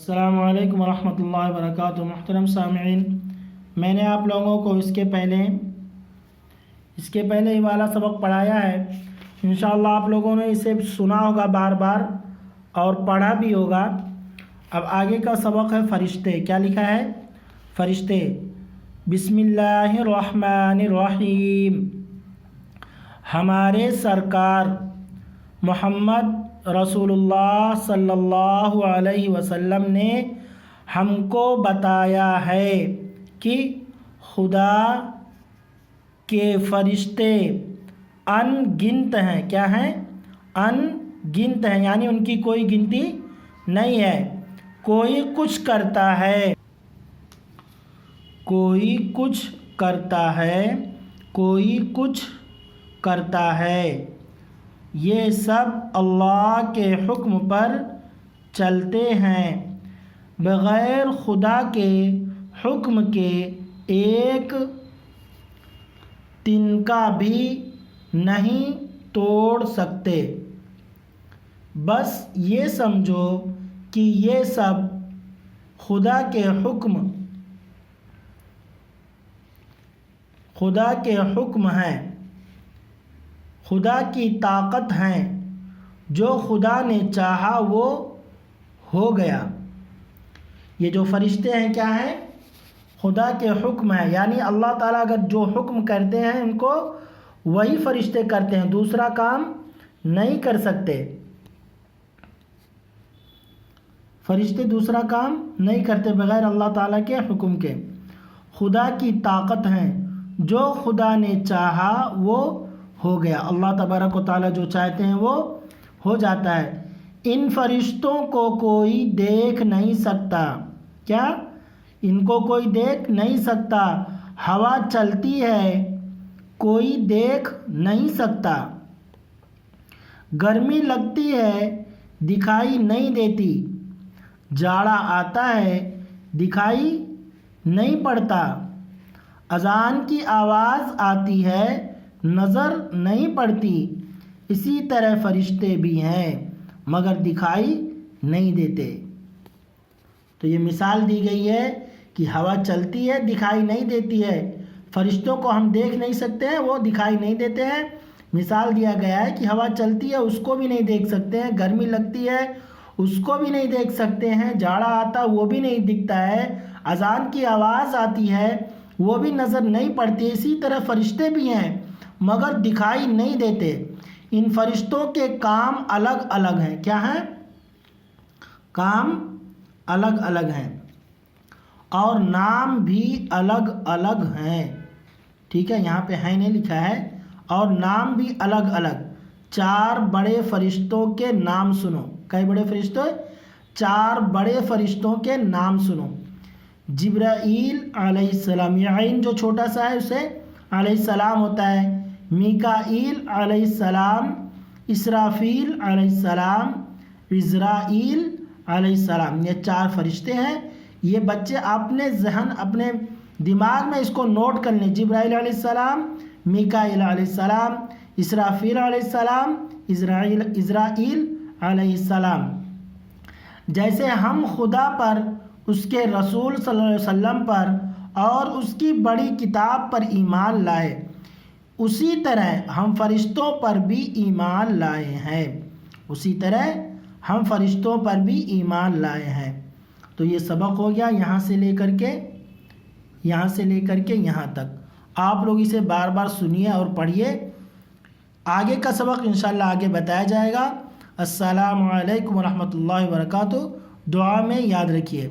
السلام علیکم ورحمۃ اللہ وبرکاتہ۔ محترم سامعین، میں نے آپ لوگوں کو اس کے پہلے یہ والا سبق پڑھایا ہے۔ انشاءاللہ آپ لوگوں نے اسے سنا ہوگا بار بار اور پڑھا بھی ہوگا۔ اب آگے کا سبق ہے فرشتے۔ کیا لکھا ہے؟ فرشتے۔ بسم اللہ الرحمن الرحیم۔ ہمارے سرکار محمد رسول اللہ صلی اللہ علیہ وسلم نے ہم کو بتایا ہے کہ خدا کے فرشتے ان گنت ہیں۔ کیا ہیں؟ ان گنت ہیں، یعنی ان کی کوئی گنتی نہیں ہے۔ کوئی کچھ کرتا ہے، کوئی کچھ کرتا ہے، کوئی کچھ کرتا ہے۔ یہ سب اللہ کے حکم پر چلتے ہیں، بغیر خدا کے حکم کے ایک تنکا بھی نہیں توڑ سکتے۔ بس یہ سمجھو کہ یہ سب خدا کے حکم ہیں، خدا کی طاقت ہیں۔ جو خدا نے چاہا وہ ہو گیا۔ یہ جو فرشتے ہیں کیا ہیں؟ خدا کے حکم ہیں، یعنی اللہ تعالیٰ اگر جو حکم کرتے ہیں ان کو وہی فرشتے کرتے ہیں، دوسرا کام نہیں کر سکتے۔ فرشتے دوسرا کام نہیں کرتے بغیر اللہ تعالیٰ کے حکم کے۔ خدا کی طاقت ہیں، جو خدا نے چاہا وہ ہو گیا۔ اللہ تبارک و تعالیٰ جو چاہتے ہیں وہ ہو جاتا ہے۔ ان فرشتوں کو کوئی دیکھ نہیں سکتا۔ کیا؟ ان کو کوئی دیکھ نہیں سکتا۔ ہوا چلتی ہے، کوئی دیکھ نہیں سکتا۔ گرمی لگتی ہے، دکھائی نہیں دیتی۔ جاڑا آتا ہے، دکھائی نہیں پڑتا۔ اذان کی آواز آتی ہے، نظر نہیں پڑتی۔ اسی طرح فرشتے بھی ہیں مگر دکھائی نہیں دیتے۔ تو یہ مثال دی گئی ہے کہ ہوا چلتی ہے، دکھائی نہیں دیتی ہے۔ فرشتوں کو ہم دیکھ نہیں سکتے ہیں، وہ دکھائی نہیں دیتے ہیں۔ مثال دیا گیا ہے کہ ہوا چلتی ہے، اس کو بھی نہیں دیکھ سکتے ہیں۔ گرمی لگتی ہے، اس کو بھی نہیں دیکھ سکتے ہیں۔ جاڑا آتا وہ بھی نہیں دکھتا ہے۔ اذان کی آواز آتی ہے، وہ بھی نظر نہیں پڑتی۔ اسی طرح فرشتے بھی ہیں مگر دکھائی نہیں دیتے۔ ان فرشتوں کے کام الگ الگ ہیں۔ کیا ہیں؟ کام الگ الگ ہیں اور نام بھی الگ الگ ہیں۔ ٹھیک ہے، یہاں پہ ہے نہیں لکھا ہے۔ اور نام بھی الگ الگ۔ 4 بڑے فرشتوں کے نام سنو۔ کئی بڑے فرشتے؟ 4 بڑے فرشتوں کے نام سنو۔ جبرائیل علیہ السلام، یہ عین جو چھوٹا سا ہے اسے علیہ السلام ہوتا ہے۔ میکائیل علیہ السلام، اسرافیل علیہ السلام، عزرائیل علیہ السلام۔ یہ 4 فرشتے ہیں۔ یہ بچے اپنے ذہن، اپنے دماغ میں اس کو نوٹ کر لیں۔ جبرائیل علیہ السلام، میکائیل علیہ السلام، اسرافیل علیہ السلام، عزرائیل علیہ السلام۔ جیسے ہم خدا پر، اس کے رسول صلی اللہ علیہ وسلم پر اور اس کی بڑی کتاب پر ایمان لائے، اسی طرح ہم فرشتوں پر بھی ایمان لائے ہیں۔ اسی طرح ہم فرشتوں پر بھی ایمان لائے ہیں۔ تو یہ سبق ہو گیا یہاں سے لے کر کے یہاں تک۔ آپ لوگ اسے بار بار سنیے اور پڑھیے۔ آگے کا سبق انشاءاللہ آگے بتایا جائے گا۔ السلام علیکم ورحمۃ اللہ وبرکاتہ۔ دعا میں یاد رکھیے۔